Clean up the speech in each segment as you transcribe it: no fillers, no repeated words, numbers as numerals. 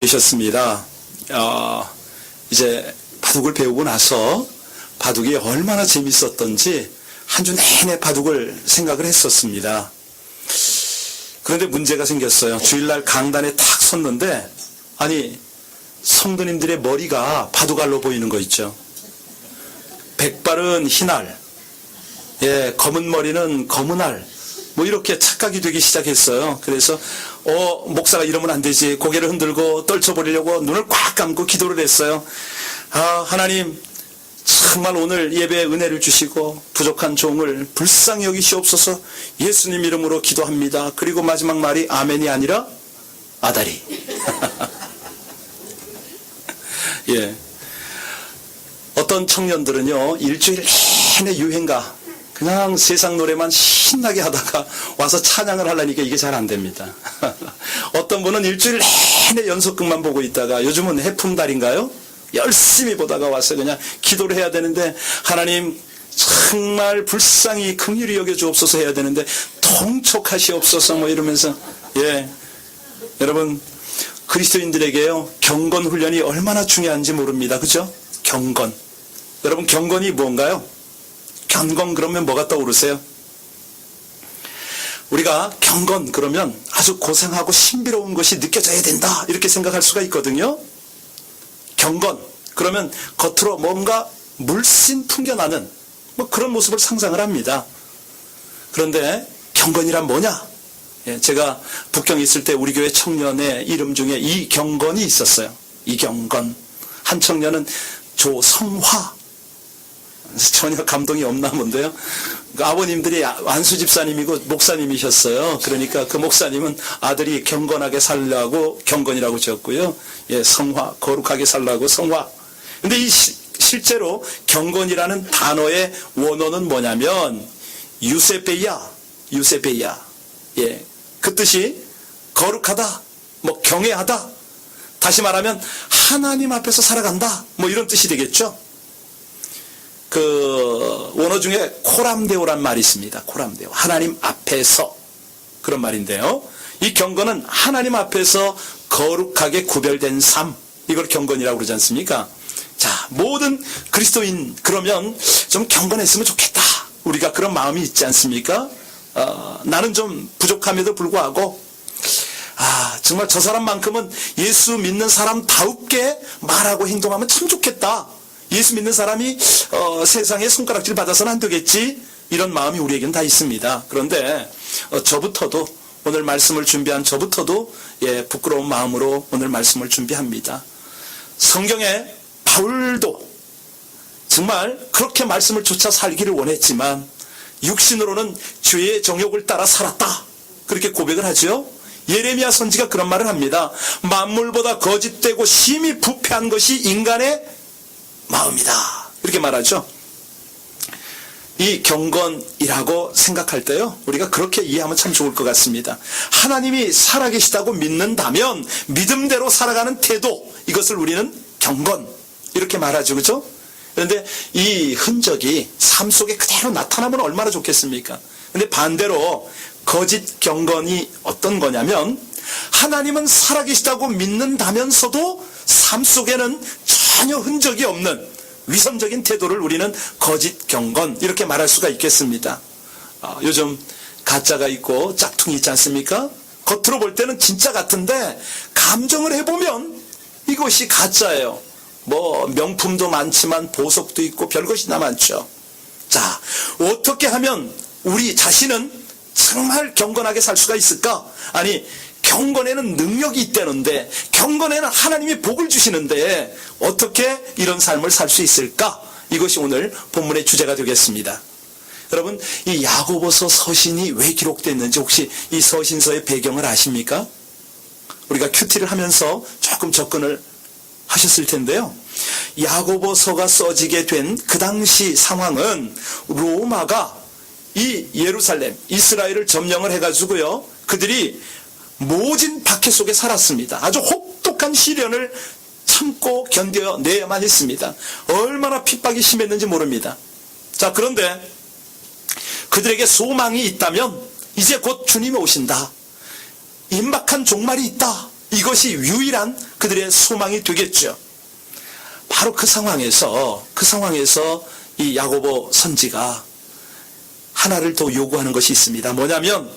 되셨습니다. 이제 바둑을 배우고 나서 바둑이 얼마나 재밌었던지 한 주 내내 바둑을 생각을 했었습니다. 그런데 문제가 생겼어요. 주일날 강단에 탁 섰는데 아니 성도님들의 머리가 바둑알로 보이는 거 있죠. 백발은 흰알, 검은 머리는 검은 알, 뭐 이렇게 착각이 되기 시작했어요. 그래서 목사가 이러면 안 되지. 고개를 흔들고 떨쳐버리려고 눈을 꽉 감고 기도를 했어요. 하나님 정말 오늘 예배에 은혜를 주시고 부족한 종을 불쌍히 여기시옵소서. 예수님 이름으로 기도합니다. 그리고 마지막 말이 아멘이 아니라 아다리. 어떤 청년들은요 일주일 내내 유행가 그냥 세상 노래만 신나게 하다가 와서 찬양을 하려니까 이게 잘 안 됩니다. 어떤 분은 일주일 내내 연속극만 보고 있다가 요즘은 해품달인가요? 열심히 보다가 와서 그냥 기도를 해야 되는데 하나님 정말 불쌍히 긍휼히 여겨주옵소서 해야 되는데 통촉하시옵소서 뭐 이러면서 여러분 그리스도인들에게요 경건 훈련이 얼마나 중요한지 모릅니다. 그죠? 경건. 여러분 경건이 뭔가요? 경건 그러면 뭐가 떠오르세요? 우리가 경건 그러면 아주 고상하고 신비로운 것이 느껴져야 된다 이렇게 생각할 수가 있거든요. 경건 그러면 겉으로 뭔가 물씬 풍겨나는 뭐 그런 모습을 상상을 합니다. 그런데 경건이란 뭐냐? 제가 북경에 있을 때 우리 교회 청년의 이름 중에 이경건이 있었어요. 이경건. 한 청년은 조성화. 전혀 감동이 없나 본데요. 아버님들이 안수 집사님이고 목사님이셨어요. 그러니까 그 목사님은 아들이 경건하게 살라고 경건이라고 지었고요. 성화, 거룩하게 살라고 성화. 근데 실제로 경건이라는 단어의 원어는 뭐냐면 유세베이야. 그 뜻이 거룩하다, 뭐 경외하다. 다시 말하면 하나님 앞에서 살아간다. 뭐 이런 뜻이 되겠죠. 그 원어 중에 코람데오란 말이 있습니다. 코람데오. 하나님 앞에서 그런 말인데요. 이 경건은 하나님 앞에서 거룩하게 구별된 삶. 이걸 경건이라고 그러지 않습니까? 자, 모든 그리스도인 그러면 좀 경건했으면 좋겠다. 우리가 그런 마음이 있지 않습니까? 나는 좀 부족함에도 불구하고 정말 저 사람만큼은 예수 믿는 사람다웁게 말하고 행동하면 참 좋겠다. 예수 믿는 사람이 세상에 손가락질 받아서는 안 되겠지. 이런 마음이 우리에겐 다 있습니다. 그런데 저부터도 오늘 말씀을 준비한 저부터도 부끄러운 마음으로 오늘 말씀을 준비합니다. 성경에 바울도 정말 그렇게 말씀을 쫓아 살기를 원했지만 육신으로는 죄의 정욕을 따라 살았다. 그렇게 고백을 하죠. 예레미야 선지가 그런 말을 합니다. 만물보다 거짓되고 심히 부패한 것이 인간의 마음이다. 이렇게 말하죠. 이 경건이라고 생각할 때요 우리가 그렇게 이해하면 참 좋을 것 같습니다. 하나님이 살아계시다고 믿는다면 믿음대로 살아가는 태도, 이것을 우리는 경건 이렇게 말하죠. 그렇죠? 그런데 이 흔적이 삶 속에 그대로 나타나면 얼마나 좋겠습니까? 근데 반대로 거짓 경건이 어떤 거냐면 하나님은 살아계시다고 믿는다면서도 삶 속에는 전혀 흔적이 없는 위선적인 태도를 우리는 거짓 경건 이렇게 말할 수가 있겠습니다. 요즘 가짜가 있고 짝퉁이 있지 않습니까? 겉으로 볼 때는 진짜 같은데 감정을 해보면 이것이 가짜예요. 뭐 명품도 많지만 보석도 있고 별것이나 많죠. 자, 어떻게 하면 우리 자신은 정말 경건하게 살 수가 있을까? 아니, 경건에는 능력이 있다는데, 경건에는 하나님이 복을 주시는데 어떻게 이런 삶을 살 수 있을까? 이것이 오늘 본문의 주제가 되겠습니다. 여러분, 이 야고보서 서신이 왜 기록됐는지 혹시 이 서신서의 배경을 아십니까? 우리가 큐티를 하면서 조금 접근을 하셨을 텐데요. 야고보서가 써지게 된 그 당시 상황은 로마가 이 예루살렘, 이스라엘을 점령을 해가지고요. 그들이 모진 박해 속에 살았습니다. 아주 혹독한 시련을 참고 견뎌내야만 했습니다. 얼마나 핍박이 심했는지 모릅니다. 자, 그런데 그들에게 소망이 있다면 이제 곧 주님이 오신다. 임박한 종말이 있다. 이것이 유일한 그들의 소망이 되겠죠. 바로 그 상황에서 이 야고보 선지가 하나를 더 요구하는 것이 있습니다. 뭐냐면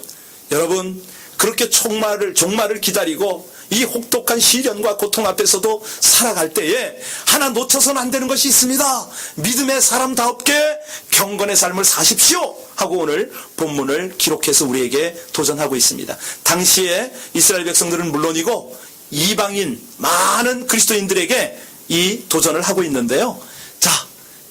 여러분, 그렇게 종말을 기다리고 이 혹독한 시련과 고통 앞에서도 살아갈 때에 하나 놓쳐서는 안 되는 것이 있습니다. 믿음의 사람다웠게 경건의 삶을 사십시오 하고 오늘 본문을 기록해서 우리에게 도전하고 있습니다. 당시에 이스라엘 백성들은 물론이고 이방인 많은 그리스도인들에게 이 도전을 하고 있는데요. 자,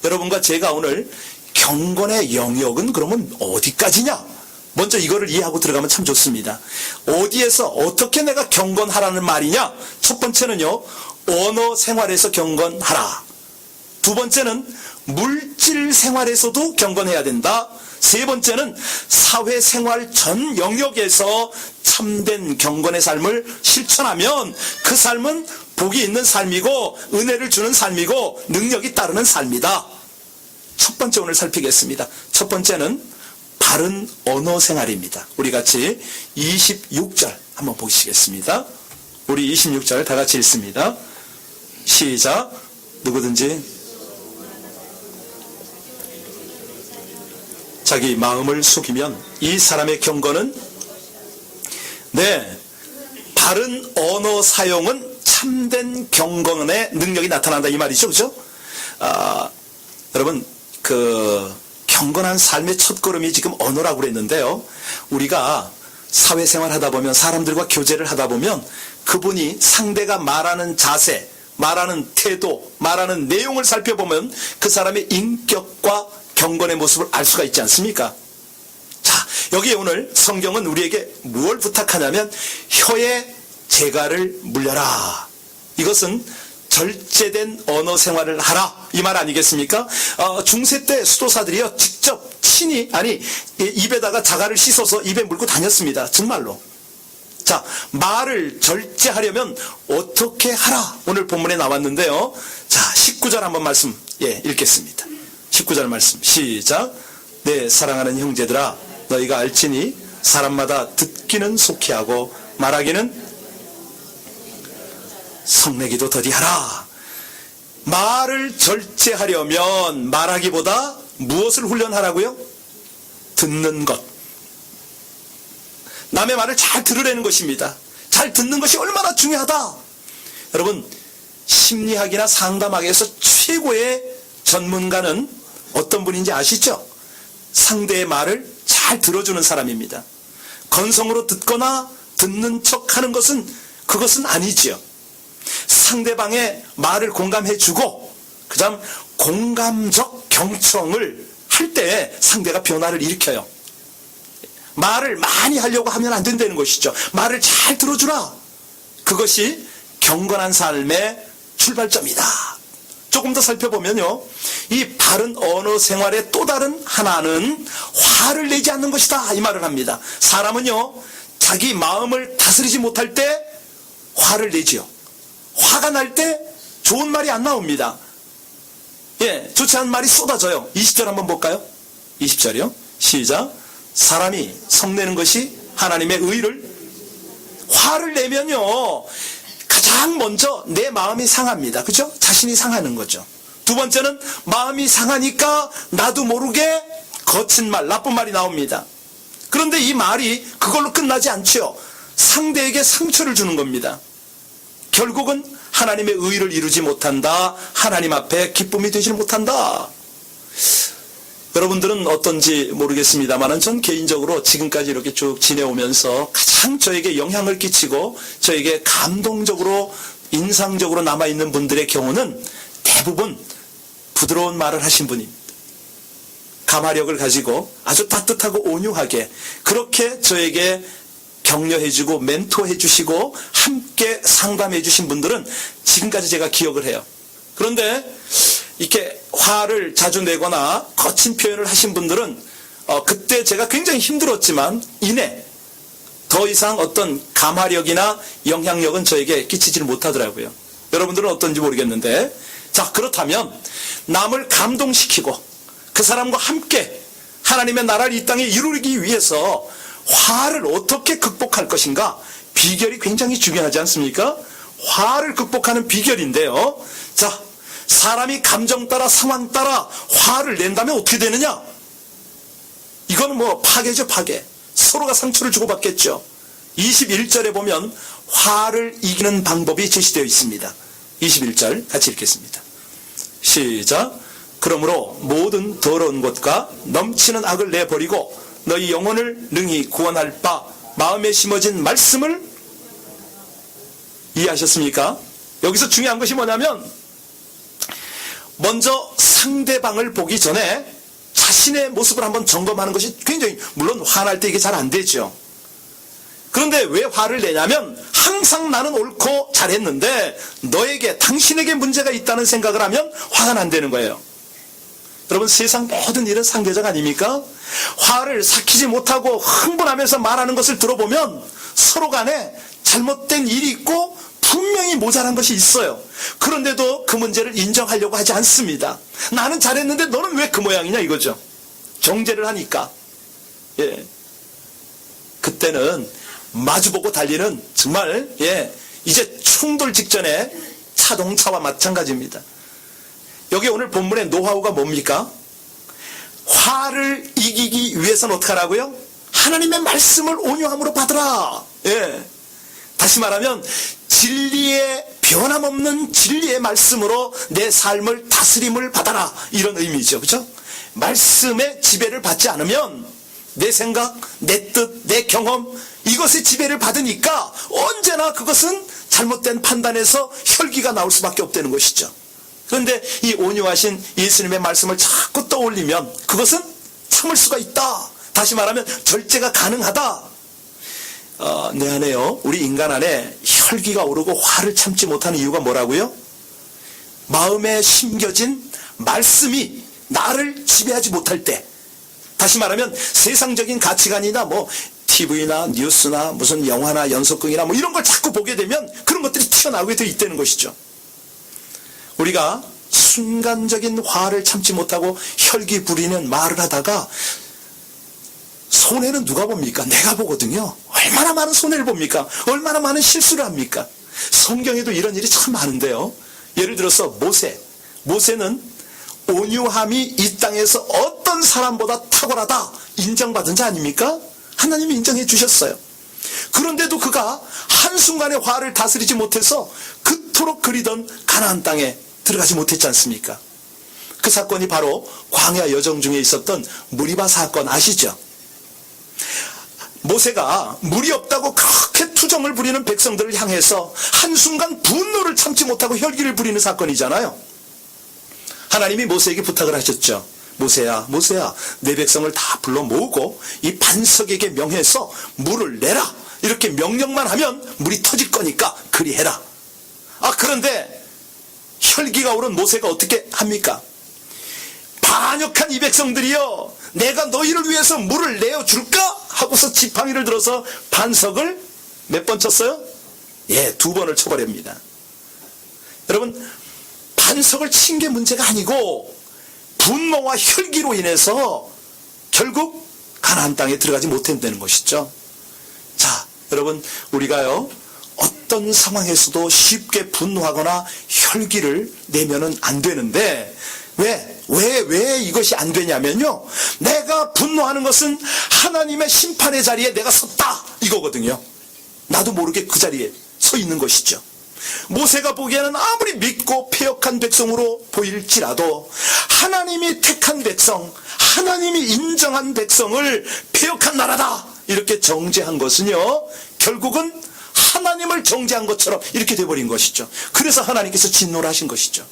여러분과 제가 오늘 경건의 영역은 그러면 어디까지냐? 먼저 이거를 이해하고 들어가면 참 좋습니다. 어디에서 어떻게 내가 경건하라는 말이냐? 첫 번째는요, 언어 생활에서 경건하라. 두 번째는 물질 생활에서도 경건해야 된다. 세 번째는 사회생활 전 영역에서 참된 경건의 삶을 실천하면 그 삶은 복이 있는 삶이고 은혜를 주는 삶이고 능력이 따르는 삶이다. 첫 번째 오늘 살피겠습니다. 첫 번째는 바른 언어 생활입니다. 우리 같이 26절 한번 보시겠습니다. 우리 26절 다 같이 읽습니다. 시작. 누구든지 자기 마음을 속이면 이 사람의 경건은, 바른 언어 사용은 참된 경건의 능력이 나타난다 이 말이죠. 그죠? 여러분, 경건한 삶의 첫걸음이 지금 언어라고 그랬는데요. 우리가 사회생활 하다 보면, 사람들과 교제를 하다 보면 그분이 상대가 말하는 자세, 말하는 태도, 말하는 내용을 살펴보면 그 사람의 인격과 경건의 모습을 알 수가 있지 않습니까? 자, 여기에 오늘 성경은 우리에게 무엇을 부탁하냐면 혀의 재갈을 물려라. 이것은 절제된 언어 생활을 하라 이 말 아니겠습니까? 중세 때 수도사들이요 직접 친히 입에다가 자갈을 씻어서 입에 물고 다녔습니다. 정말로. 자, 말을 절제하려면 어떻게 하라 오늘 본문에 나왔는데요. 자, 19절 한번 말씀 읽겠습니다. 19절 말씀 시작. 내 사랑하는 형제들아, 너희가 알지니 사람마다 듣기는 속히 하고 말하기는 성내기도 더디하라. 말을 절제하려면 말하기보다 무엇을 훈련하라고요? 듣는 것. 남의 말을 잘 들으려는 것입니다. 잘 듣는 것이 얼마나 중요하다. 여러분, 심리학이나 상담학에서 최고의 전문가는 어떤 분인지 아시죠? 상대의 말을 잘 들어주는 사람입니다. 건성으로 듣거나 듣는 척하는 그것은 아니지요. 상대방의 말을 공감해주고 그다음 공감적 경청을 할 때 상대가 변화를 일으켜요. 말을 많이 하려고 하면 안 된다는 것이죠. 말을 잘 들어주라. 그것이 경건한 삶의 출발점이다. 조금 더 살펴보면요, 이 바른 언어 생활의 또 다른 하나는 화를 내지 않는 것이다 이 말을 합니다. 사람은요, 자기 마음을 다스리지 못할 때 화를 내지요. 화가 날 때 좋은 말이 안 나옵니다. 좋지 않은 말이 쏟아져요. 20절 한번 볼까요? 20절이요. 시작. 사람이 성내는 것이 하나님의 의를, 화를 내면요 가장 먼저 내 마음이 상합니다. 그죠? 자신이 상하는 거죠. 두 번째는 마음이 상하니까 나도 모르게 거친 말, 나쁜 말이 나옵니다. 그런데 이 말이 그걸로 끝나지 않죠. 상대에게 상처를 주는 겁니다. 결국은 하나님의 의를 이루지 못한다. 하나님 앞에 기쁨이 되지 못한다. 여러분들은 어떤지 모르겠습니다만 전 개인적으로 지금까지 이렇게 쭉 지내오면서 가장 저에게 영향을 끼치고 저에게 감동적으로 인상적으로 남아있는 분들의 경우는 대부분 부드러운 말을 하신 분입니다. 감화력을 가지고 아주 따뜻하고 온유하게 그렇게 저에게 격려해주고 멘토해주시고 함께 상담해주신 분들은 지금까지 제가 기억을 해요. 그런데 이렇게 화를 자주 내거나 거친 표현을 하신 분들은 그때 제가 굉장히 힘들었지만 이내 더 이상 어떤 감화력이나 영향력은 저에게 끼치지를 못하더라고요. 여러분들은 어떤지 모르겠는데, 자, 그렇다면 남을 감동시키고 그 사람과 함께 하나님의 나라를 이 땅에 이루기 위해서 화를 어떻게 극복할 것인가? 비결이 굉장히 중요하지 않습니까? 화를 극복하는 비결인데요. 자, 사람이 감정 따라 상황 따라 화를 낸다면 어떻게 되느냐? 이건 뭐 파괴죠, 파괴. 서로가 상처를 주고받겠죠. 21절에 보면 화를 이기는 방법이 제시되어 있습니다. 21절 같이 읽겠습니다. 시작. 그러므로 모든 더러운 것과 넘치는 악을 내버리고 너희 영혼을 능히 구원할 바 마음에 심어진 말씀을 이해하셨습니까? 여기서 중요한 것이 뭐냐면 먼저 상대방을 보기 전에 자신의 모습을 한번 점검하는 것이 굉장히, 물론 화날 때 이게 잘 안 되죠. 그런데 왜 화를 내냐면 항상 나는 옳고 잘했는데 너에게, 당신에게 문제가 있다는 생각을 하면 화가 난다는 거예요. 여러분, 세상 모든 일은 상대적 아닙니까? 화를 삭히지 못하고 흥분하면서 말하는 것을 들어보면 서로 간에 잘못된 일이 있고 분명히 모자란 것이 있어요. 그런데도 그 문제를 인정하려고 하지 않습니다. 나는 잘했는데 너는 왜 그 모양이냐 이거죠. 정죄를 하니까. 예. 그때는 마주보고 달리는 정말, 이제 충돌 직전에 자동차와 마찬가지입니다. 여기 오늘 본문의 노하우가 뭡니까? 화를 이기기 위해서는 어떻게 하라고요? 하나님의 말씀을 온유함으로 받으라. 다시 말하면 진리의, 변함없는 진리의 말씀으로 내 삶을 다스림을 받아라, 이런 의미죠. 그렇죠? 말씀의 지배를 받지 않으면 내 생각, 내 뜻, 내 경험, 이것의 지배를 받으니까 언제나 그것은 잘못된 판단에서 혈기가 나올 수밖에 없다는 것이죠. 그런데 이 온유하신 예수님의 말씀을 자꾸 떠올리면 그것은 참을 수가 있다. 다시 말하면 절제가 가능하다. 내 안에요, 우리 인간 안에 혈기가 오르고 화를 참지 못하는 이유가 뭐라고요? 마음에 심겨진 말씀이 나를 지배하지 못할 때, 다시 말하면 세상적인 가치관이나 뭐 TV나 뉴스나 무슨 영화나 연속극이나 뭐 이런 걸 자꾸 보게 되면 그런 것들이 튀어나오게 되어 있다는 것이죠. 우리가 순간적인 화를 참지 못하고 혈기 부리는 말을 하다가 손해는 누가 봅니까? 내가 보거든요. 얼마나 많은 손해를 봅니까? 얼마나 많은 실수를 합니까? 성경에도 이런 일이 참 많은데요. 예를 들어서 모세는 온유함이 이 땅에서 어떤 사람보다 탁월하다 인정받은 자 아닙니까? 하나님이 인정해 주셨어요. 그런데도 그가 한순간에 화를 다스리지 못해서 그토록 그리던 가나안 땅에 들어가지 못했지 않습니까? 그 사건이 바로 광야 여정 중에 있었던 무리바 사건 아시죠? 모세가 물이 없다고 그렇게 투정을 부리는 백성들을 향해서 한순간 분노를 참지 못하고 혈기를 부리는 사건이잖아요. 하나님이 모세에게 부탁을 하셨죠. 모세야, 내 백성을 다 불러 모으고 이 반석에게 명해서 물을 내라. 이렇게 명령만 하면 물이 터질 거니까 그리해라. 그런데 혈기가 오른 모세가 어떻게 합니까? 반역한 이 백성들이요, 내가 너희를 위해서 물을 내어줄까? 하고서 지팡이를 들어서 반석을 몇 번 쳤어요? 2번을 쳐버립니다. 여러분, 반석을 친 게 문제가 아니고 분노와 혈기로 인해서 결국 가나안 땅에 들어가지 못한다는 것이죠. 자, 여러분, 우리가요, 어떤 상황에서도 쉽게 분노하거나 혈기를 내면은 안 되는데, 왜 이것이 안 되냐면요, 내가 분노하는 것은 하나님의 심판의 자리에 내가 섰다, 이거거든요. 나도 모르게 그 자리에 서 있는 것이죠. 모세가 보기에는 아무리 믿고 패역한 백성으로 보일지라도 하나님이 택한 백성, 하나님이 인정한 백성을 패역한 나라다, 이렇게 정죄한 것은요, 결국은 하나님을 정죄한 것처럼 이렇게 돼버린 것이죠. 그래서 하나님께서 진노를 하신 것이죠.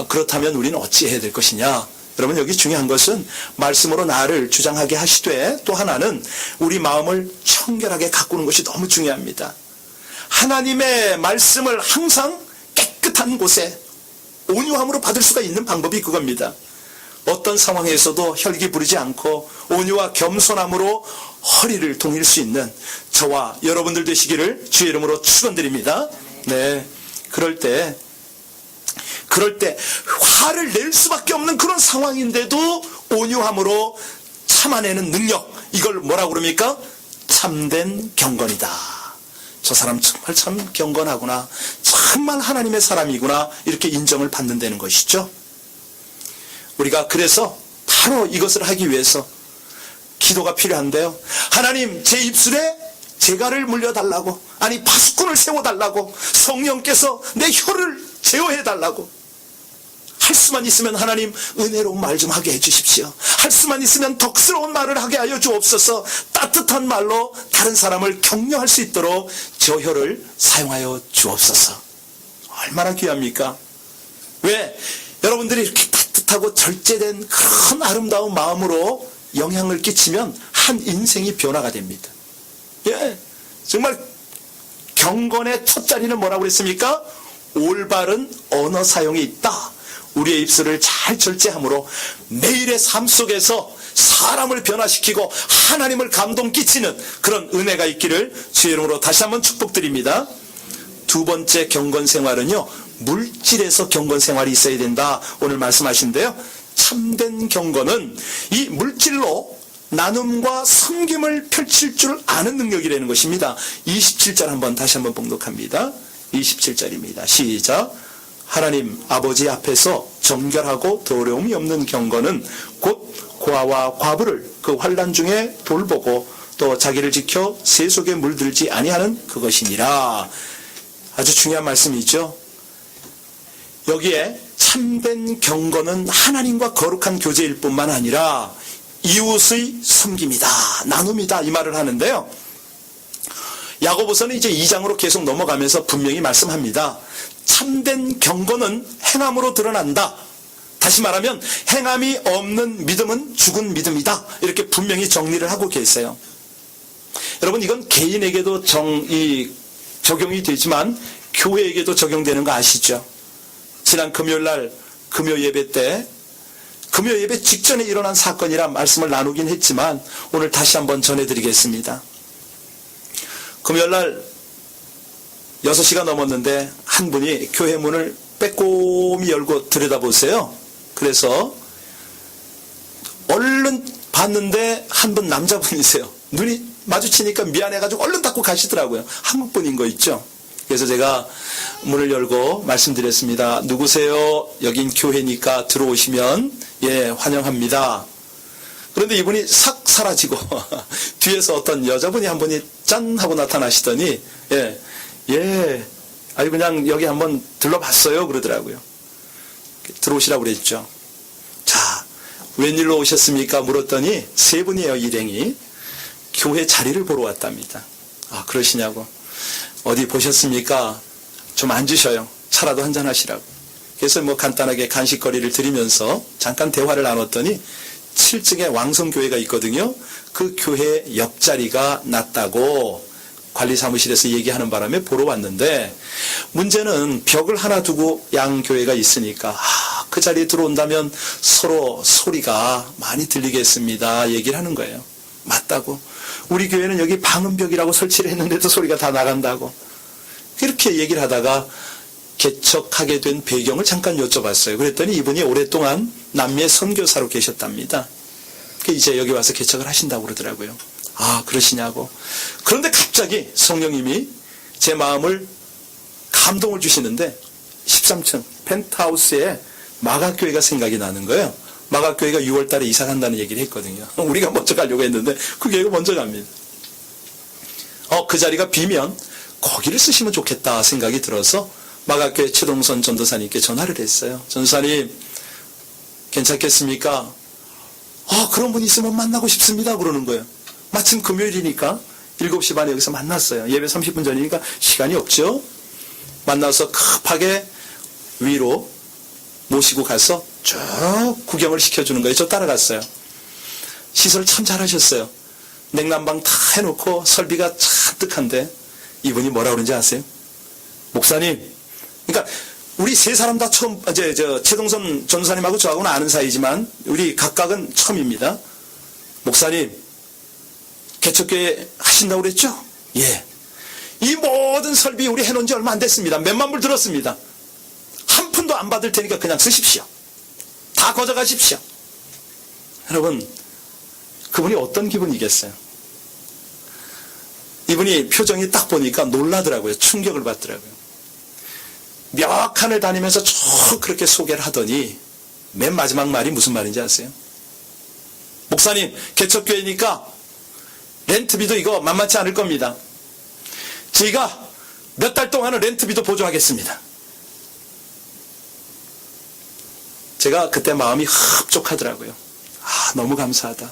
그렇다면 우리는 어찌 해야 될 것이냐? 여러분, 여기 중요한 것은 말씀으로 나를 주장하게 하시되, 또 하나는 우리 마음을 청결하게 가꾸는 것이 너무 중요합니다. 하나님의 말씀을 항상 깨끗한 곳에 온유함으로 받을 수가 있는 방법이 그겁니다. 어떤 상황에서도 혈기 부리지 않고 온유와 겸손함으로 허리를 동일 수 있는 저와 여러분들 되시기를 주의 이름으로 축원드립니다. 네, 그럴 때 화를 낼 수밖에 없는 그런 상황인데도 온유함으로 참아내는 능력, 이걸 뭐라고 그럽니까? 참된 경건이다. 저 사람 정말 참 경건하구나. 정말 하나님의 사람이구나. 이렇게 인정을 받는다는 것이죠. 우리가 그래서 바로 이것을 하기 위해서 기도가 필요한데요. 하나님, 제 입술에 재갈을 물려달라고, 아니 파수꾼을 세워달라고, 성령께서 내 혀를 제어해달라고. 할 수만 있으면 하나님 은혜로운 말 좀 하게 해주십시오. 할 수만 있으면 덕스러운 말을 하게 하여 주옵소서. 따뜻한 말로 다른 사람을 격려할 수 있도록 저 혀를 사용하여 주옵소서. 얼마나 귀합니까? 왜? 여러분들이 이렇게 따뜻하고 절제된 그런 아름다운 마음으로 영향을 끼치면 한 인생이 변화가 됩니다. 예, 정말 경건의 첫 자리는 뭐라고 그랬습니까? 올바른 언어 사용이 있다. 우리의 입술을 잘 절제함으로 매일의 삶 속에서 사람을 변화시키고 하나님을 감동 끼치는 그런 은혜가 있기를 주의 이름으로 다시 한번 축복드립니다. 두 번째 경건 생활은요, 물질에서 경건 생활이 있어야 된다. 오늘 말씀하신데요. 참된 경건은 이 물질로 나눔과 섬김을 펼칠 줄 아는 능력이라는 것입니다. 27절 한번 다시 한번 봉독합니다. 27절입니다. 시작. 하나님 아버지 앞에서 정결하고 더러움이 없는 경건은 곧 고아와 과부를 그 환난 중에 돌보고 또 자기를 지켜 새 속에 물들지 아니하는 그것이니라. 아주 중요한 말씀이죠. 여기에 참된 경건은 하나님과 거룩한 교제일 뿐만 아니라 이웃의 섬김이다, 나눔이다, 이 말을 하는데요. 야고보서는 이제 2장으로 계속 넘어가면서 분명히 말씀합니다. 참된 경건은 행함으로 드러난다. 다시 말하면 행함이 없는 믿음은 죽은 믿음이다. 이렇게 분명히 정리를 하고 계세요. 여러분, 이건 개인에게도 적용이 되지만 교회에게도 적용되는 거 아시죠? 지난 금요일날 금요 예배 때 금요 예배 직전에 일어난 사건이라 말씀을 나누긴 했지만 오늘 다시 한번 전해드리겠습니다. 금요일날 6시가 넘었는데 한 분이 교회 문을 빼꼼히 열고 들여다보세요. 그래서 얼른 봤는데 한 분 남자분이세요. 눈이 마주치니까 미안해가지고 얼른 닫고 가시더라고요. 한국분인 거 있죠. 그래서 제가 문을 열고 말씀드렸습니다. 누구세요? 여긴 교회니까 들어오시면 예, 환영합니다. 그런데 이분이 싹 사라지고 뒤에서 어떤 여자분이 한 분이 짠 하고 나타나시더니 아니 그냥 여기 한번 들러봤어요 그러더라고요. 들어오시라고 그랬죠. 자, 웬일로 오셨습니까? 물었더니 세 분이에요. 일행이 교회 자리를 보러 왔답니다. 아, 그러시냐고. 어디 보셨습니까? 좀 앉으셔요. 차라도 한잔 하시라고. 그래서 뭐 간단하게 간식거리를 드리면서 잠깐 대화를 나눴더니 7층에 왕성교회가 있거든요. 그 교회 옆자리가 났다고 관리사무실에서 얘기하는 바람에 보러 왔는데, 문제는 벽을 하나 두고 양교회가 있으니까 그 자리에 들어온다면 서로 소리가 많이 들리겠습니다 얘기를 하는 거예요. 맞다고. 우리 교회는 여기 방음벽이라고 설치를 했는데도 소리가 다 나간다고. 이렇게 얘기를 하다가 개척하게 된 배경을 잠깐 여쭤봤어요. 그랬더니 이분이 오랫동안 남미의 선교사로 계셨답니다. 이제 여기 와서 개척을 하신다고 그러더라고요. 아, 그러시냐고. 그런데 갑자기 성령님이 제 마음을 감동을 주시는데 13층 펜트하우스에 마가교회가 생각이 나는 거예요. 마가교회가 6월 달에 이사 간다는 얘기를 했거든요. 우리가 먼저 가려고 했는데 그 교회가 먼저 갑니다. 그 자리가 비면 거기를 쓰시면 좋겠다 생각이 들어서 마가교회 최동선 전도사님께 전화를 했어요. 전도사님, 괜찮겠습니까? 그런 분 있으면 만나고 싶습니다 그러는 거예요. 마침 금요일이니까 7시 반에 여기서 만났어요. 예배 30분 전이니까 시간이 없죠. 만나서 급하게 위로 모시고 가서 쭉 구경을 시켜주는 거예요. 저 따라갔어요. 시설 참 잘하셨어요. 냉난방 다 해놓고 설비가 잔뜩한데 이분이 뭐라 그러는지 아세요? 목사님, 그러니까 우리 세 사람 다 처음, 최동선 전도사님하고 저하고는 아는 사이지만 우리 각각은 처음입니다. 목사님, 개척교회 하신다고 그랬죠? 예. 이 모든 설비 우리 해놓은 지 얼마 안 됐습니다. 몇만 불 들었습니다. 한 푼도 안 받을 테니까 그냥 쓰십시오. 다 가져가십시오. 여러분, 그분이 어떤 기분이겠어요? 이분이 표정이 딱 보니까 놀라더라고요. 충격을 받더라고요. 몇 칸을 다니면서 쭉 그렇게 소개를 하더니 맨 마지막 말이 무슨 말인지 아세요? 목사님, 개척교회니까 렌트비도 이거 만만치 않을 겁니다. 저희가 몇 달 동안은 렌트비도 보조하겠습니다. 제가 그때 마음이 흡족하더라고요. 너무 감사하다.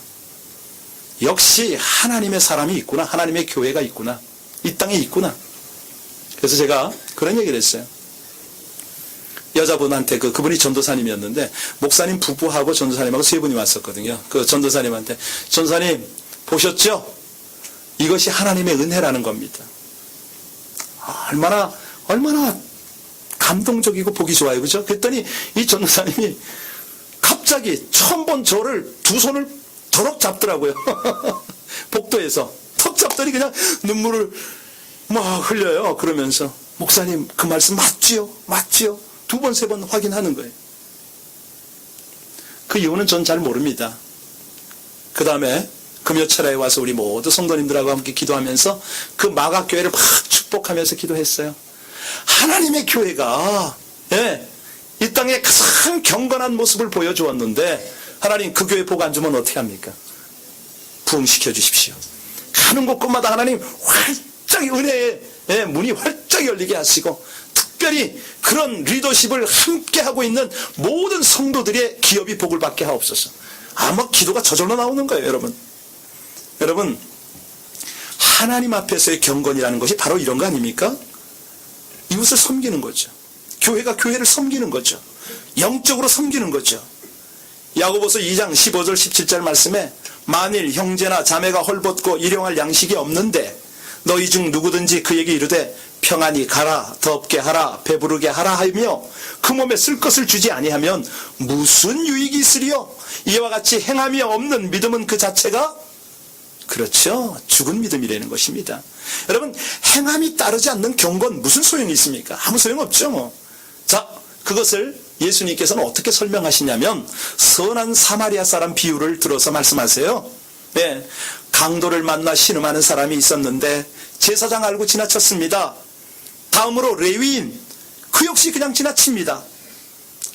역시 하나님의 사람이 있구나. 하나님의 교회가 있구나. 이 땅에 있구나. 그래서 제가 그런 얘기를 했어요. 여자분한테 그분이 전도사님이었는데 목사님 부부하고 전도사님하고 세 분이 왔었거든요. 그 전도사님한테 전도사님 보셨죠? 이것이 하나님의 은혜라는 겁니다. 얼마나 감동적이고 보기 좋아요. 그죠? 그랬더니 이 전도사님이 갑자기 처음 본 저를 두 손을 더럭 잡더라고요. 복도에서 턱 잡더니 그냥 눈물을 막 흘려요. 그러면서 목사님 그 말씀 맞지요? 맞지요? 두 번, 세 번 확인하는 거예요. 그 이유는 전 잘 모릅니다. 그 다음에 금요철에 와서 우리 모두 성도님들하고 함께 기도하면서 그 마각교회를 막 축복하면서 기도했어요. 하나님의 교회가 이 땅에 가장 경건한 모습을 보여주었는데 하나님 그 교회 복 안 주면 어떻게 합니까? 부흥시켜 주십시오. 가는 곳곳마다 하나님 활짝 은혜의 문이 활짝 열리게 하시고 특별히 그런 리더십을 함께 하고 있는 모든 성도들의 기업이 복을 받게 하옵소서. 기도가 저절로 나오는 거예요, 여러분. 여러분, 하나님 앞에서의 경건이라는 것이 바로 이런 거 아닙니까? 이웃을 섬기는 거죠. 교회가 교회를 섬기는 거죠. 영적으로 섬기는 거죠. 야고보서 2장 15절 17절 말씀에 만일 형제나 자매가 헐벗고 일용할 양식이 없는데 너희 중 누구든지 그에게 이르되 평안히 가라, 덥게 하라, 배부르게 하라 하며 그 몸에 쓸 것을 주지 아니하면 무슨 유익이 있으리요? 이와 같이 행함이 없는 믿음은 그 자체가 그렇죠. 죽은 믿음이라는 것입니다. 여러분, 행함이 따르지 않는 경건 무슨 소용이 있습니까? 아무 소용없죠. 자, 그것을 예수님께서는 어떻게 설명하시냐면 선한 사마리아 사람 비유를 들어서 말씀하세요. 네, 강도를 만나 신음하는 사람이 있었는데 제사장 알고 지나쳤습니다. 다음으로 레위인, 그 역시 그냥 지나칩니다.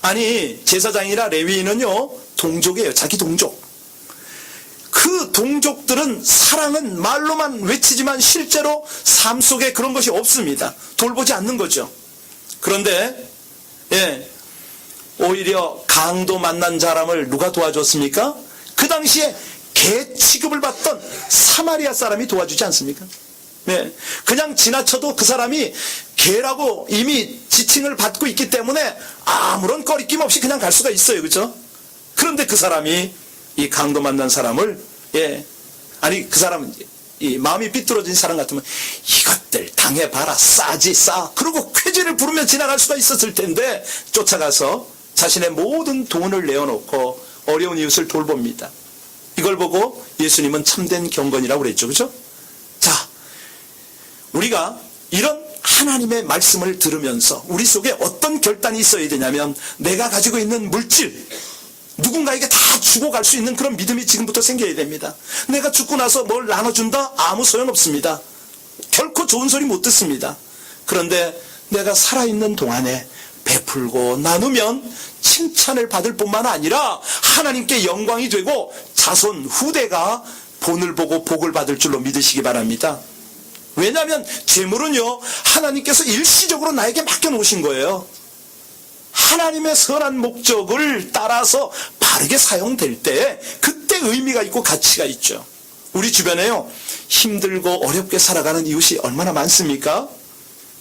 아니, 제사장이라 레위인은요 동족이에요. 자기 동족. 그 동족들은 사랑은 말로만 외치지만 실제로 삶 속에 그런 것이 없습니다. 돌보지 않는 거죠. 그런데 오히려 강도 만난 사람을 누가 도와줬습니까? 그 당시에 개 취급을 받던 사마리아 사람이 도와주지 않습니까? 그냥 지나쳐도 그 사람이 개라고 이미 지칭을 받고 있기 때문에 아무런 꺼리낌 없이 그냥 갈 수가 있어요. 그렇죠? 그런데 그 사람이 이 강도 만난 사람을 그 사람은 이 마음이 삐뚤어진 사람 같으면 이것들 당해봐라, 싸지 싸, 그리고 쾌지를 부르며 지나갈 수가 있었을 텐데 쫓아가서 자신의 모든 돈을 내어놓고 어려운 이웃을 돌봅니다. 이걸 보고 예수님은 참된 경건이라고 그랬죠. 그죠? 자, 우리가 이런 하나님의 말씀을 들으면서 우리 속에 어떤 결단이 있어야 되냐면 내가 가지고 있는 물질, 누군가에게 다 주고 갈 수 있는 그런 믿음이 지금부터 생겨야 됩니다. 내가 죽고 나서 뭘 나눠준다? 아무 소용없습니다. 결코 좋은 소리 못 듣습니다. 그런데 내가 살아있는 동안에 베풀고 나누면 칭찬을 받을 뿐만 아니라 하나님께 영광이 되고 자손 후대가 본을 보고 복을 받을 줄로 믿으시기 바랍니다. 왜냐하면 재물은요 하나님께서 일시적으로 나에게 맡겨놓으신 거예요. 하나님의 선한 목적을 따라서 바르게 사용될 때 그때 의미가 있고 가치가 있죠. 우리 주변에요 힘들고 어렵게 살아가는 이웃이 얼마나 많습니까?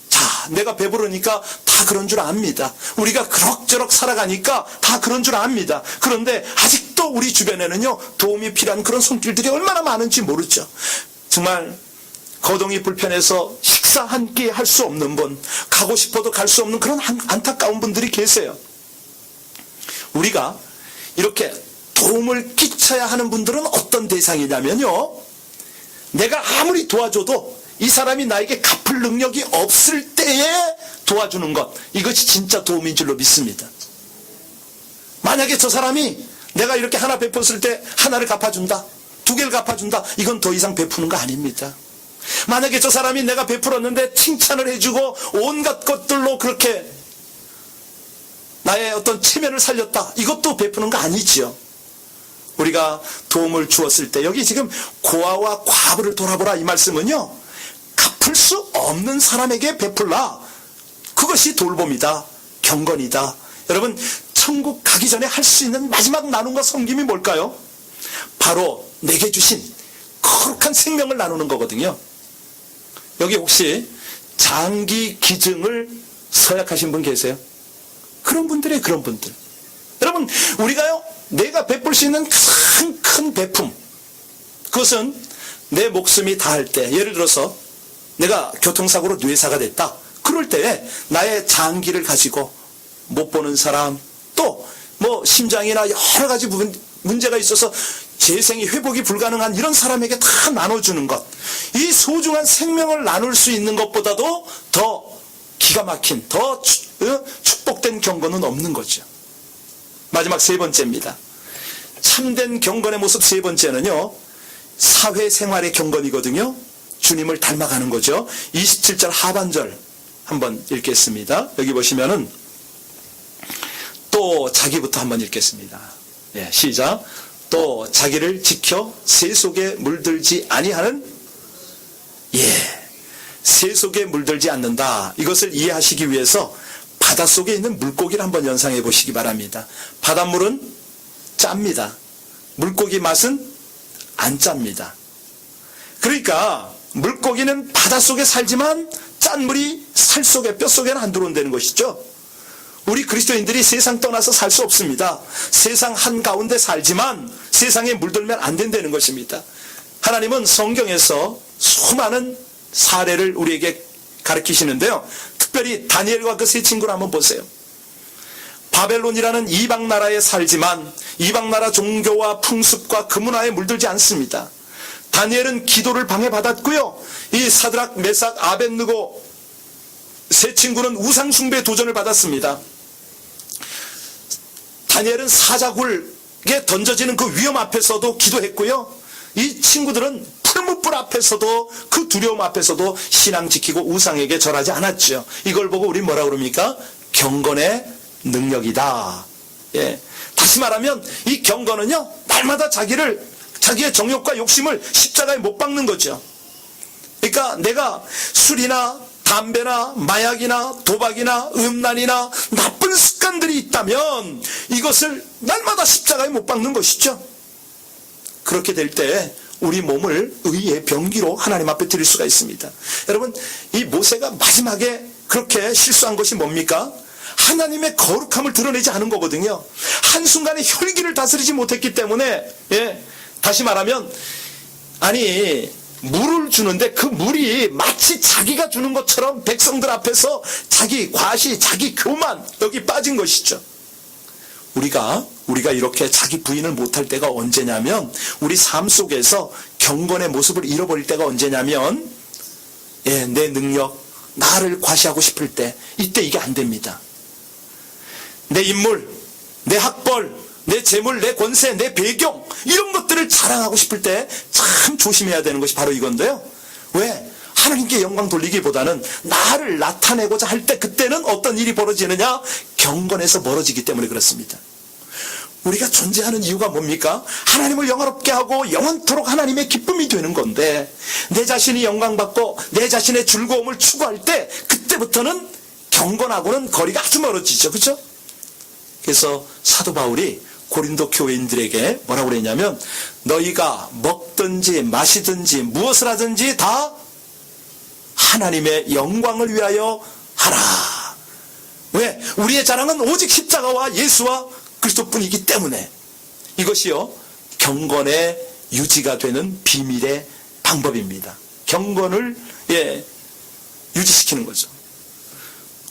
자, 내가 배부르니까 다 그런 줄 압니다. 우리가 그럭저럭 살아가니까 다 그런 줄 압니다. 그런데 아직도 우리 주변에는요 도움이 필요한 그런 손길들이 얼마나 많은지 모르죠. 정말 거동이 불편해서 식사 한 끼 할 수 없는 분, 가고 싶어도 갈 수 없는 그런 안타까운 분들이 계세요. 우리가 이렇게 도움을 끼쳐야 하는 분들은 어떤 대상이냐면요, 내가 아무리 도와줘도 이 사람이 나에게 갚을 능력이 없을 때에 도와주는 것, 이것이 진짜 도움인 줄로 믿습니다. 만약에 저 사람이 내가 이렇게 하나 베풀었을 때 하나를 갚아준다, 두 개를 갚아준다. 이건 더 이상 베푸는 거 아닙니다. 만약에 저 사람이 내가 베풀었는데 칭찬을 해주고 온갖 것들로 그렇게 나의 어떤 체면을 살렸다. 이것도 베푸는 거 아니지요. 우리가 도움을 주었을 때 여기 지금 고아와 과부를 돌아보라 이 말씀은요, 갚을 수 없는 사람에게 베풀라. 그것이 돌봄이다. 경건이다. 여러분, 천국 가기 전에 할 수 있는 마지막 나눔과 섬김이 뭘까요? 바로 내게 주신 거룩한 생명을 나누는 거거든요. 여기 혹시 장기 기증을 서약하신 분 계세요? 그런 분들이에요. 그런 분들. 여러분, 우리가요, 내가 베풀 수 있는 가장 큰 베품, 그것은 내 목숨이 다할 때, 예를 들어서 내가 교통사고로 뇌사가 됐다. 그럴 때에 나의 장기를 가지고 못 보는 사람, 또 뭐 심장이나 여러 가지 문제가 있어서 재생이 회복이 불가능한 이런 사람에게 다 나눠주는 것, 이 소중한 생명을 나눌 수 있는 것보다도 더 기가 막힌, 더 축복된 경건은 없는 거죠. 마지막 세 번째입니다. 참된 경건의 모습 세 번째는요, 사회생활의 경건이거든요. 주님을 닮아가는 거죠. 27절 하반절 한번 읽겠습니다. 여기 보시면은 또 자기부터 한번 읽겠습니다. 예, 시작. 또 자기를 지켜 새 속에 물들지 아니하는, 새 속에 물들지 않는다. 이것을 이해하시기 위해서 바닷속에 있는 물고기를 한번 연상해 보시기 바랍니다. 바닷물은 짭니다. 물고기 맛은 안 짭니다. 그러니까 물고기는 바닷속에 살지만 짠 물이 살 속에, 뼈 속에는 안 들어온다는 것이죠. 우리 그리스도인들이 세상 떠나서 살 수 없습니다. 세상 한가운데 살지만 세상에 물들면 안 된다는 것입니다. 하나님은 성경에서 수많은 사례를 우리에게 가르치시는데요, 특별히 다니엘과 그 세 친구를 한번 보세요. 바벨론이라는 이방 나라에 살지만 이방 나라 종교와 풍습과 그 문화에 물들지 않습니다. 다니엘은 기도를 방해받았고요, 이 사드락, 메삭, 아벳느고 세 친구는 우상 숭배에 도전을 받았습니다. 다니엘은 사자굴에 던져지는 그 위험 앞에서도 기도했고요, 이 친구들은 풀무불 앞에서도, 그 두려움 앞에서도 신앙 지키고 우상에게 절하지 않았죠. 이걸 보고 우리 뭐라 그럽니까? 경건의 능력이다. 예. 다시 말하면 이 경건은요, 날마다 자기의 정욕과 욕심을 십자가에 못 박는 거죠. 그러니까 내가 술이나 담배나 마약이나 도박이나 음란이나 나쁜 습관들이 있다면 이것을 날마다 십자가에 못 박는 것이죠. 그렇게 될 때 우리 몸을 의의 병기로 하나님 앞에 드릴 수가 있습니다. 여러분, 이 모세가 마지막에 그렇게 실수한 것이 뭡니까? 하나님의 거룩함을 드러내지 않은 거거든요. 한순간에 혈기를 다스리지 못했기 때문에, 다시 말하면, 아니, 물을 주는데 그 물이 마치 자기가 주는 것처럼 백성들 앞에서 자기 과시, 자기 교만, 여기 빠진 것이죠. 우리가 이렇게 자기 부인을 못할 때가 언제냐면, 우리 삶 속에서 경건의 모습을 잃어버릴 때가 언제냐면, 내 능력, 나를 과시하고 싶을 때, 이때 이게 안 됩니다. 내 인물, 내 학벌, 내 재물, 내 권세, 내 배경, 이런 것들을 자랑하고 싶을 때 참 조심해야 되는 것이 바로 이건데요. 왜? 하나님께 영광 돌리기보다는 나를 나타내고자 할 때, 그때는 어떤 일이 벌어지느냐? 경건에서 멀어지기 때문에 그렇습니다. 우리가 존재하는 이유가 뭡니까? 하나님을 영화롭게 하고 영원토록 하나님의 기쁨이 되는 건데, 내 자신이 영광받고 내 자신의 즐거움을 추구할 때, 그때부터는 경건하고는 거리가 아주 멀어지죠. 그렇죠? 그래서 사도 바울이 고린도 교회인들에게 뭐라고 그랬냐면, 너희가 먹든지 마시든지 무엇을 하든지 다 하나님의 영광을 위하여 하라. 왜? 우리의 자랑은 오직 십자가와 예수와 그리스도뿐이기 때문에, 이것이요, 경건의 유지가 되는 비밀의 방법입니다. 경건을 유지시키는 거죠.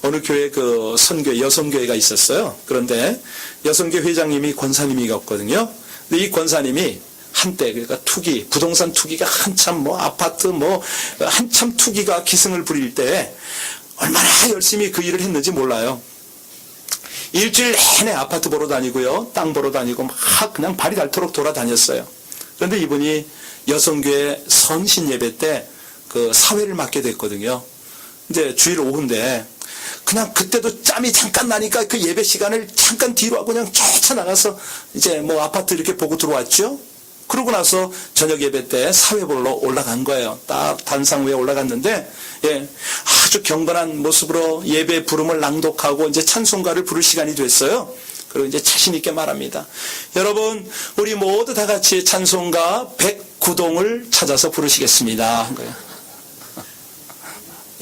어느 교회 그 선교회, 여성교회가 있었어요. 그런데 여성교회 회장님이 권사님이었거든요. 근데 이 권사님이 한때, 그러니까 투기, 부동산 투기가 한참 아파트 한참 투기가 기승을 부릴 때 얼마나 열심히 그 일을 했는지 몰라요. 일주일 내내 아파트 보러 다니고요, 땅 보러 다니고 막 그냥 발이 닳도록 돌아다녔어요. 그런데 이분이 여성교회 선신 예배 때 그 사회를 맡게 됐거든요. 이제 주일 오후인데 그냥 그때도 짬이 잠깐 나니까 그 예배 시간을 잠깐 뒤로 하고 그냥 쫓아나가서 이제 뭐 아파트 이렇게 보고 들어왔죠. 그러고 나서 저녁 예배 때 사회 보러 올라간 거예요. 딱 단상 위에 올라갔는데, 예, 아주 경건한 모습으로 예배 부름을 낭독하고 이제 찬송가를 부를 시간이 됐어요. 그리고 이제 자신있게 말합니다. 여러분, 우리 모두 다 같이 찬송가 109동을 찾아서 부르시겠습니다. 한 거예요.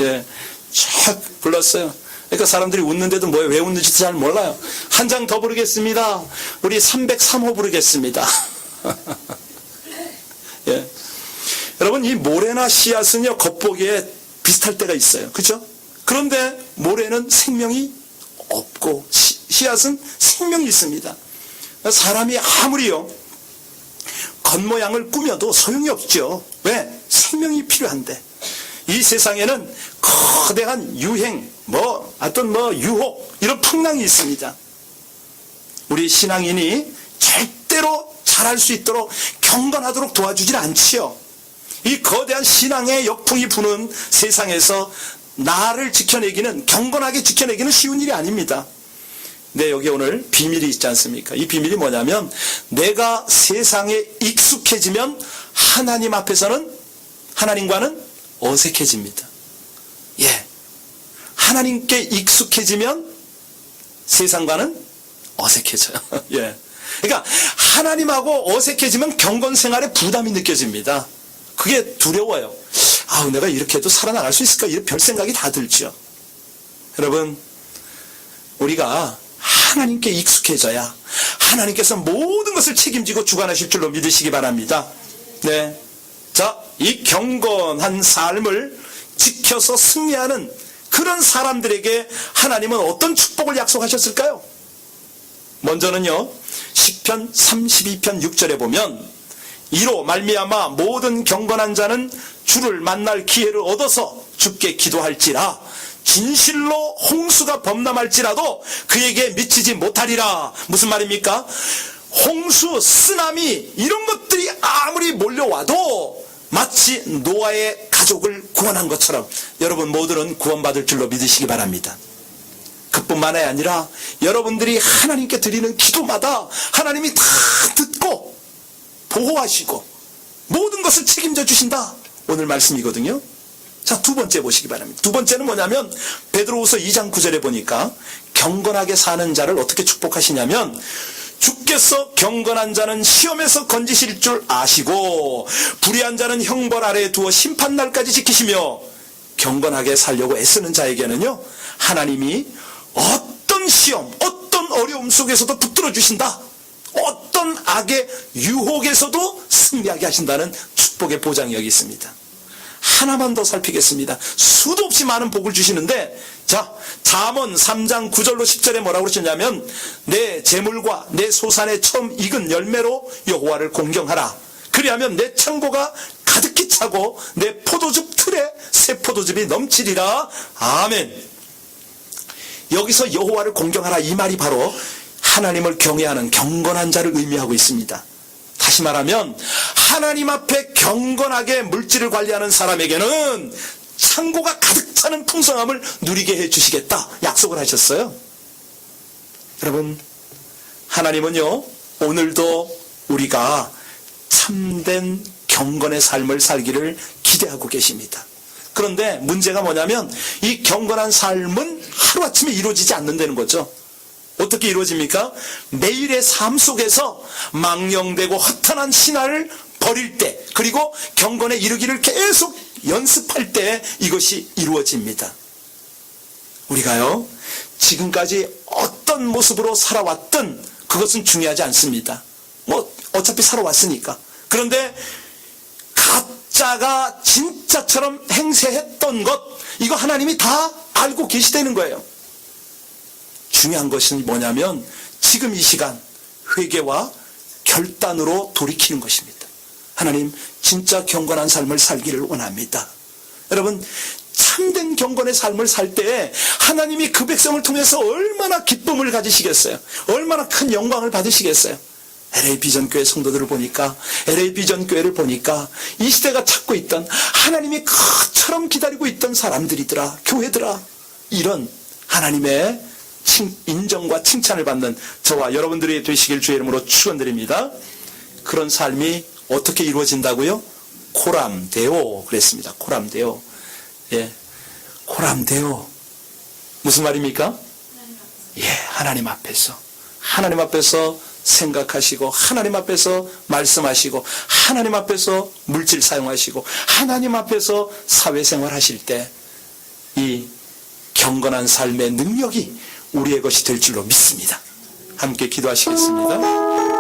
예, 쫙 불렀어요. 그러니까 사람들이 웃는데도 왜 웃는지 잘 몰라요. 한 장 더 부르겠습니다. 우리 303호 부르겠습니다. 예. 여러분, 이 모래나 씨앗은요, 겉보기에 비슷할 때가 있어요. 그죠? 그런데 모래는 생명이 없고 씨앗은 생명이 있습니다. 사람이 아무리요 겉모양을 꾸며도 소용이 없죠. 왜? 생명이 필요한데. 이 세상에는 거대한 유행, 유혹, 이런 풍랑이 있습니다. 우리 신앙인이 절대로 잘할 수 있도록 경건하도록 도와주질 않지요. 이 거대한 신앙의 역풍이 부는 세상에서 나를 지켜내기는, 경건하게 지켜내기는 쉬운 일이 아닙니다. 근데 여기 오늘 비밀이 있지 않습니까? 이 비밀이 뭐냐면, 내가 세상에 익숙해지면 하나님 앞에서는, 하나님과는 어색해집니다. 예. 하나님께 익숙해지면 세상과는 어색해져요. 예. 그러니까 하나님하고 어색해지면 경건 생활에 부담이 느껴집니다. 그게 두려워요. 아우, 내가 이렇게 해도 살아나갈 수 있을까? 이런 별 생각이 다 들죠. 여러분, 우리가 하나님께 익숙해져야 하나님께서 모든 것을 책임지고 주관하실 줄로 믿으시기 바랍니다. 네. 자, 이 경건한 삶을 지켜서 승리하는 그런 사람들에게 하나님은 어떤 축복을 약속하셨을까요? 먼저는요, 시편 32편 6절에 보면, 이로 말미암아 모든 경건한 자는 주를 만날 기회를 얻어서 주께 기도할지라, 진실로 홍수가 범람할지라도 그에게 미치지 못하리라. 무슨 말입니까? 홍수, 쓰나미, 이런 것들이 아무리 몰려와도 마치 노아의 가족을 구원한 것처럼 여러분 모두는 구원받을 줄로 믿으시기 바랍니다. 그뿐만이 아니라 여러분들이 하나님께 드리는 기도마다 하나님이 다 듣고 보호하시고 모든 것을 책임져 주신다. 오늘 말씀이거든요. 자, 두 번째 보시기 바랍니다. 두 번째는 뭐냐면 베드로후서 2장 9절에 보니까 경건하게 사는 자를 어떻게 축복하시냐면, 주께서 경건한 자는 시험에서 건지실 줄 아시고 불의한 자는 형벌 아래에 두어 심판날까지 지키시며, 경건하게 살려고 애쓰는 자에게는요, 하나님이 어떤 시험, 어떤 어려움 속에서도 붙들어 주신다. 어떤 악의 유혹에서도 승리하게 하신다는 축복의 보장이 여기 있습니다. 하나만 더 살피겠습니다. 수도 없이 많은 복을 주시는데, 자, 잠언 3장 9절로 10절에 뭐라고 그러셨냐면, 내 재물과 내 소산의 처음 익은 열매로 여호와를 공경하라. 그리하면 내 창고가 가득히 차고 내 포도즙 틀에 새 포도즙이 넘치리라. 아멘. 여기서 여호와를 공경하라, 이 말이 바로 하나님을 경외하는 경건한 자를 의미하고 있습니다. 다시 말하면 하나님 앞에 경건하게 물질을 관리하는 사람에게는 창고가 가득 차는 풍성함을 누리게 해주시겠다 약속을 하셨어요. 여러분, 하나님은요, 오늘도 우리가 참된 경건의 삶을 살기를 기대하고 계십니다. 그런데 문제가 뭐냐면 이 경건한 삶은 하루아침에 이루어지지 않는다는 거죠. 어떻게 이루어집니까? 매일의 삶 속에서 망령되고 허탄한 신화를 버릴 때, 그리고 경건에 이르기를 계속 연습할 때 이것이 이루어집니다. 우리가요, 지금까지 어떤 모습으로 살아왔든 그것은 중요하지 않습니다. 어차피 살아왔으니까. 그런데 가짜가 진짜처럼 행세했던 것, 이거 하나님이 다 알고 계시다는 거예요. 중요한 것은 뭐냐면 지금 이 시간 회개와 결단으로 돌이키는 것입니다. 하나님, 진짜 경건한 삶을 살기를 원합니다. 여러분, 참된 경건의 삶을 살 때 하나님이 그 백성을 통해서 얼마나 기쁨을 가지시겠어요? 얼마나 큰 영광을 받으시겠어요? LA 비전교회 성도들을 보니까, LA 비전교회를 보니까 이 시대가 찾고 있던 하나님이 그처럼 기다리고 있던 사람들이더라, 교회더라. 이런 하나님의 인정과 칭찬을 받는 저와 여러분들이 되시길 주의 이름으로 축원드립니다. 그런 삶이 어떻게 이루어진다고요? 코람데오 그랬습니다. 코람데오. 예, 코람데오. 무슨 말입니까? 예, 하나님 앞에서 생각하시고, 하나님 앞에서 말씀하시고, 하나님 앞에서 물질 사용하시고, 하나님 앞에서 사회생활 하실 때 이 경건한 삶의 능력이 우리의 것이 될 줄로 믿습니다. 함께 기도하시겠습니다.